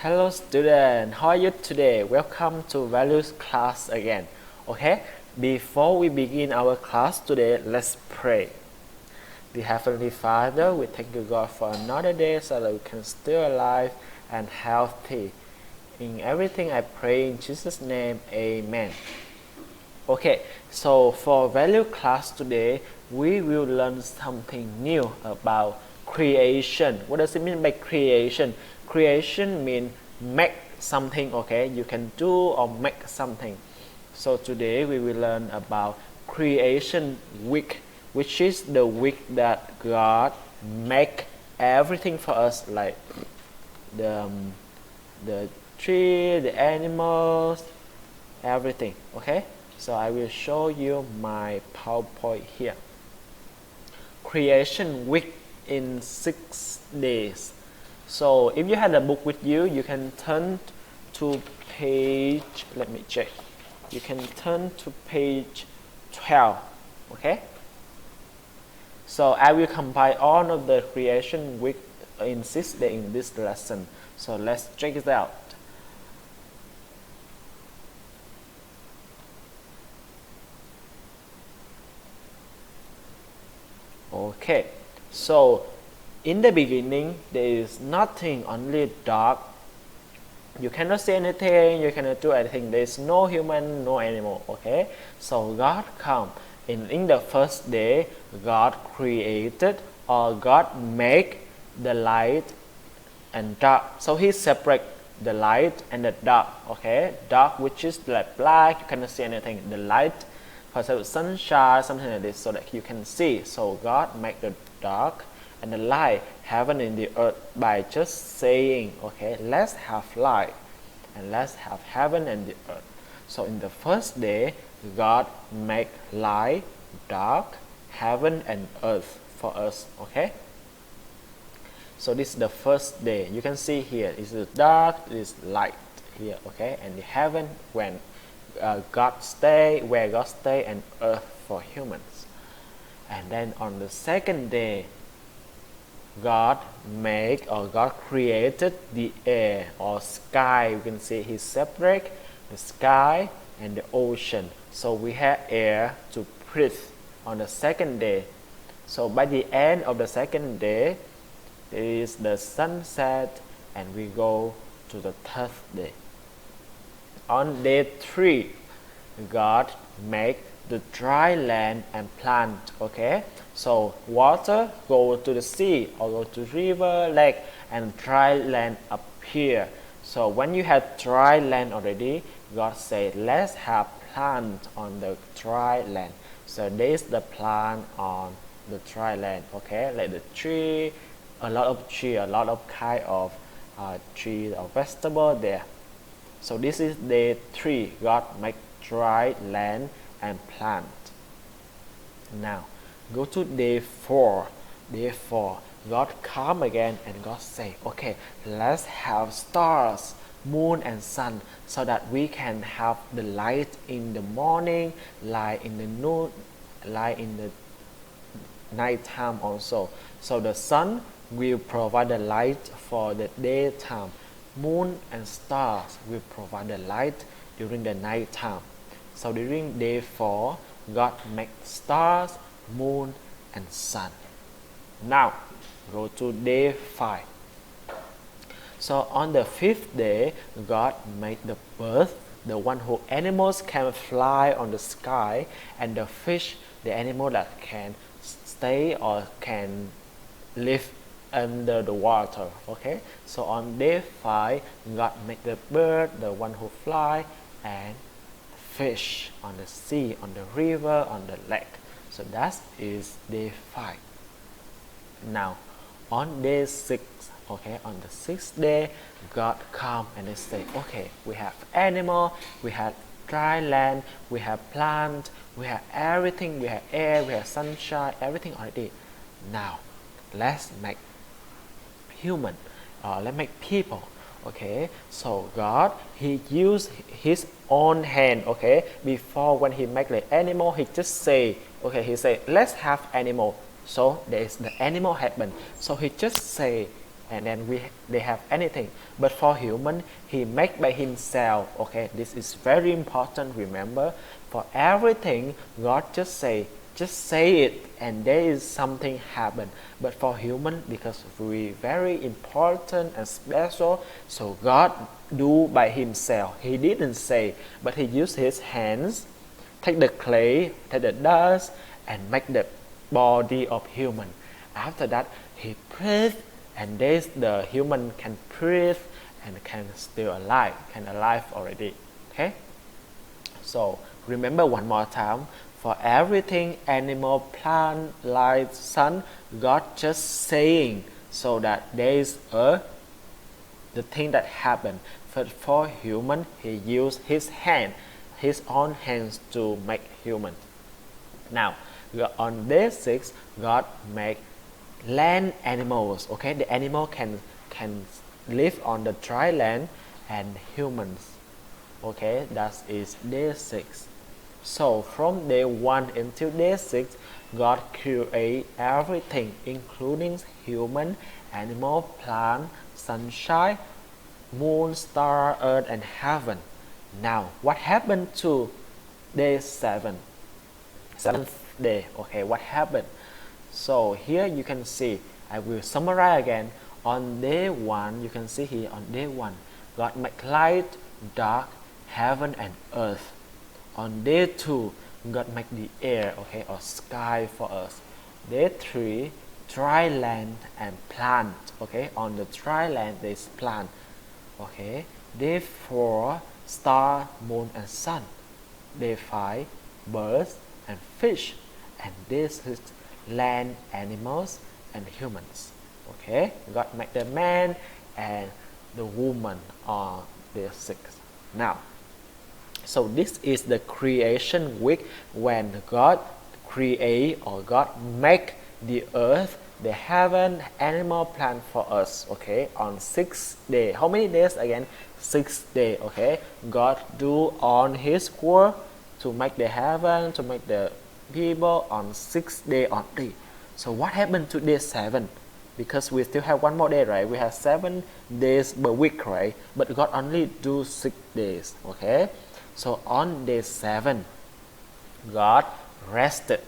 Hello student, how are you today? Welcome to values class again. Okay, before we begin our class today, let's pray. Dear Heavenly Father, we thank you God for another day so that we can still alive and healthy. In everything I pray in Jesus' name, amen. Okay, so for value class today, we will learn something new about creation. What does it mean by creation? Creation means make something, okay? You can do or make something. So today we will learn about creation week, which is the week that God make everything for us, like the tree, the animals, everything, okay? So I will show you my PowerPoint here. Creation week in 6 days. So if you had a book with you, you can turn to page, let me check. You can turn to page 12, okay? So I will combine all of the creation week in 6 days in this lesson. So let's check it out. Okay, so in the beginning there is nothing, only dark. You cannot see anything, you cannot do anything. There is no human, no animal. Okay, so God come in the first day. God created, or God make the light and dark. So He separate the light and the dark. Okay, dark, which is like black, you cannot see anything. The light, for example, sunshine, something like this, so that you can see. So God make the dark and the light, heaven and the earth, by just saying, okay, let's have light and let's have heaven and the earth. So in the first day, God make light, dark, heaven and earth for us. Okay, so this is the first day. You can see here is the dark, is light here. Okay, and the heaven when God stay, where God stay, and earth for humans. And then on the second day, God make, or God created the air or sky. You can see He separate the sky and the ocean. So we have air to breathe on the second day. So by the end of the second day, there is the sunset, and we go to the third day. On day 3, God make the dry land and plant. Okay, so water go to the sea or go to river, lake, and dry land appear. So when you have dry land already, God said, let's have plant on the dry land. So this is the plant on the dry land. Okay, like the tree, a lot of kind of tree or vegetable there. So this is day 3. God make dry land and plant. Now go to day 4. Day 4, God come again and God say, okay, let's have stars, moon and sun, so that we can have the light in the morning, light in the noon, light in the night time also. So the sun will provide the light for the daytime. Moon and stars will provide the light during the night time. So during day 4, God make stars, moon and sun. Now go to day 5. So on the 5th day, God made the bird, the one who animals can fly on the sky, and the fish, the animal that can stay or can live under the water. Okay, so on day 5, God made the bird, the one who fly, and fish on the sea, on the river, on the lake. So that is day 5. Now on day 6, okay, on the 6th day, God come and they say, okay, we have animal, we have dry land, we have plant, we have everything, we have air, we have sunshine, everything already. Now let's make human, let's make people. Okay, so God, He used His own hand. Okay, before when He make the animal, He just say, okay, He say, let's have animal. So there is the animal happen. So He just say, and then they have anything. But for human, he make by himself. Okay, this is very important. Remember, for everything, God just say it, and there is something happen. But for human, because we very important and special, so God do by himself. He didn't say, but he used his hands, take the clay, take the dust, and make the body of human. After that, he breathed, and this the human can breathe and can still alive, can alive already. Okay. So remember one more time. For everything, animal, plant, light, sun, God just saying, so that there is the thing that happened. But for human, he used his hand, his own hands to make human. Now, on day 6, God make land animals. Okay, the animal can live on the dry land, and humans. Okay, that is day 6. So from day 1 until day 6, God create everything, including human, animal, plant, sunshine, moon, star, earth, and heaven. Now, what happened to day 7? 7th day. Okay, what happened? So here you can see, I will summarize again. On day 1, you can see here on day 1, God make light, dark, heaven, and earth. On day 2, God make the air, okay, or sky for us. Day 3, dry land and plant. Okay, on the dry land there is plant. Okay. Day 4, star, moon, and sun. Day 5, birds and fish. And day 6, land, animals, and humans. Okay, God make the man and the woman on day 6. Now, so this is the creation week when God create or God make the earth, the heaven, animal, plant for us. Okay, on 6 day. How many days again? 6 day. Okay, God do on his work to make the heaven, to make the people on 6 day only. So what happened to day 7? Because we still have one more day, right? We have 7 days per week, right? But God only do 6 days. Okay, so on day 7, God rested.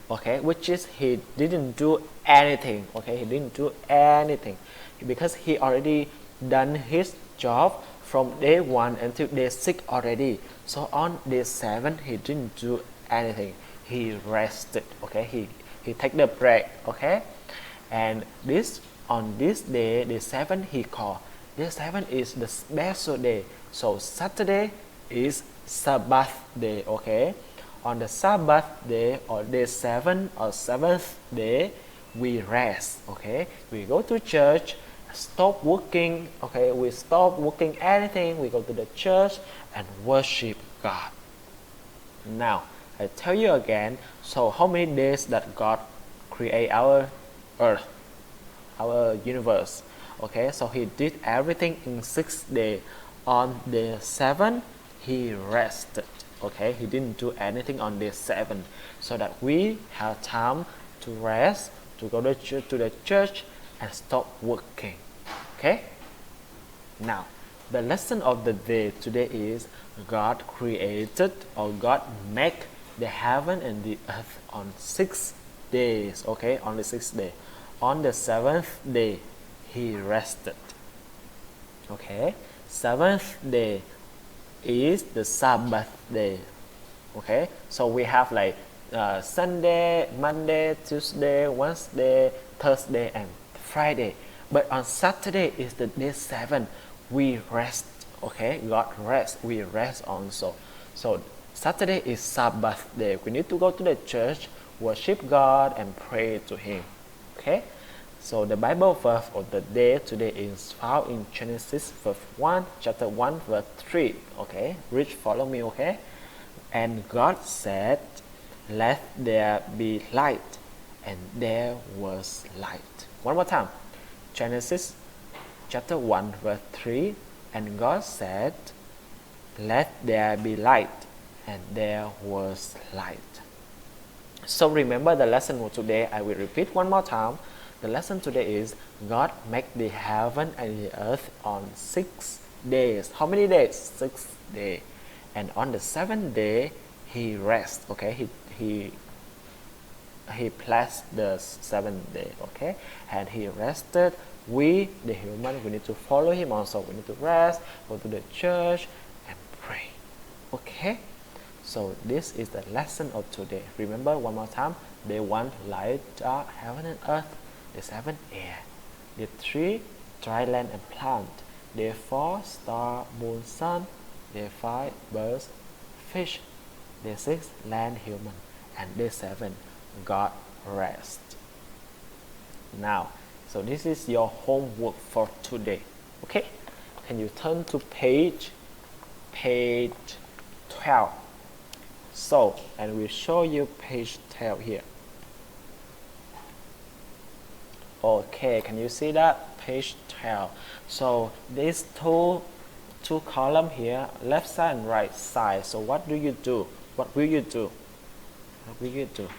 Okay, which is he didn't do anything. Okay, he didn't do anything because he already done his job from day 1 until day 6 already. So on day 7, he didn't do anything. He rested. Okay, he take the break. Okay, and on this day, day 7, he called. Day 7 is the special day. So Saturday is Sabbath day. Okay, on the Sabbath day or day 7 or 7th day, we rest. Okay, we go to church, stop working. Okay, we stop working anything. We go to the church and worship God. Now, I tell you again, so how many days that God create our earth, our universe? Okay, so he did everything in 6 days. On day 7, he rested. Okay, he didn't do anything on day 7, so that we have time to rest, to go to the church and stop working. Okay, now the lesson of the day today is God created or God make the heaven and the earth on 6 days. Okay, on the 6th day. On the 7th day, he rested. Okay, 7th day is the Sabbath day. Okay, so we have like Sunday, Monday, Tuesday, Wednesday, Thursday, and Friday. But on Saturday is the day 7. We rest. Okay, God rest. We rest also. So Saturday is Sabbath day. We need to go to the church, worship God, and pray to Him. Okay. So the Bible verse of the day today is found in Genesis chapter 1, verse 3. Okay, read, follow me. Okay, and God said, "Let there be light," and there was light. One more time. Genesis chapter 1, verse 3. And God said, "Let there be light," and there was light. So remember the lesson for today. I will repeat one more time. The lesson today is God made the heaven and the earth on 6 days. How many days? 6 days. And on the 7th day, He rests. Okay, He blessed the 7th day. Okay, and He rested. We, the human, we need to follow Him also. We need to rest, go to the church, and pray. Okay. So this is the lesson of today. Remember one more time. Day 1, light, dark, heaven and earth. Day 7, air. Day 3, dry land and plant. Day 4, star, moon, sun. Day 5, birds, fish. Day 6, land, human. And day 7, God rest. Now, so this is your homework for today. Okay? Can you turn to page 12? So, and we'll show you page 12 here. Okay, can you see that? Page 12. So these two columns here, left side and right side. So what do you do? What will you do? What will you do?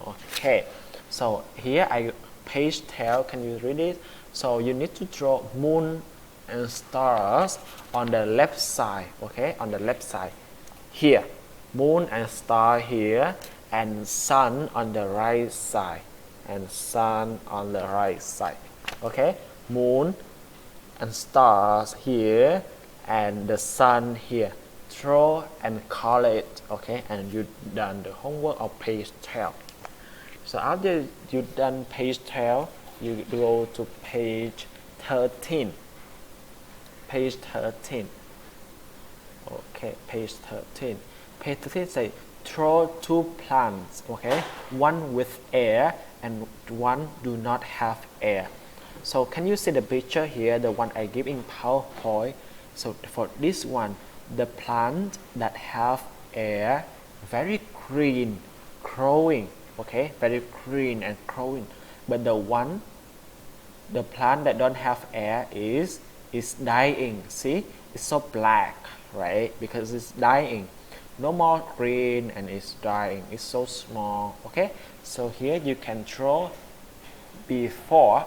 Okay, so here page 12, can you read it? So you need to draw moon and stars on the left side. Okay, on the left side. Here, moon and star here, and sun on the right side. And sun on the right side. Okay, moon and stars here, and the sun here. Draw and color it. Okay, and you done the homework of page 12. So after you done page 12, you go to page 13. Page 13. Okay, page 13. Page 13 say draw 2 plants. Okay, one with air and one do not have air. So can you see the picture here, the one I give in PowerPoint? So for this one, the plant that have air, very green, growing. Okay, very green and growing. But the plant that don't have air is dying. See, it's so black, right? Because it's dying. No more green and it's dying. It's so small. Okay, so here you can draw before,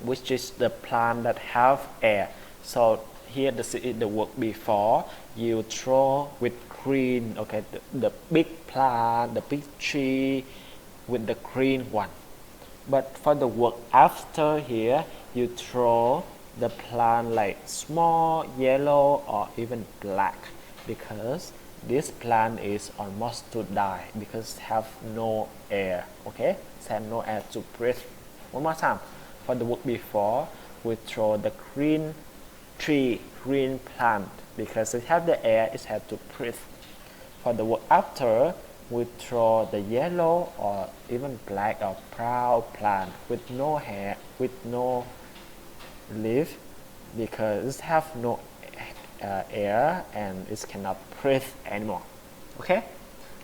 which is the plant that have air. So here the work before, you draw with green. Okay, the big plant, the big tree with the green one. But for the work after here, you draw the plant like small yellow or even black, because this plant is almost to die because have no air. Okay, it have no air to breathe. One more time. For the work before, we draw the green tree, green plant, because it have the air, it have to breathe. For the work after, we draw the yellow or even black or brown plant with no hair, with no leaf, because it have no air and it cannot breathe anymore. Okay,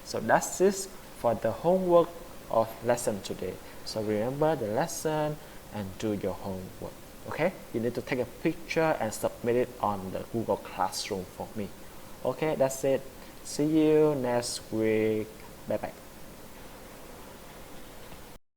so that's it for the homework of lesson today. So remember the lesson and do your homework. Okay, you need to take a picture and submit it on the Google Classroom for me. Okay, that's it. See you next week. Bye bye.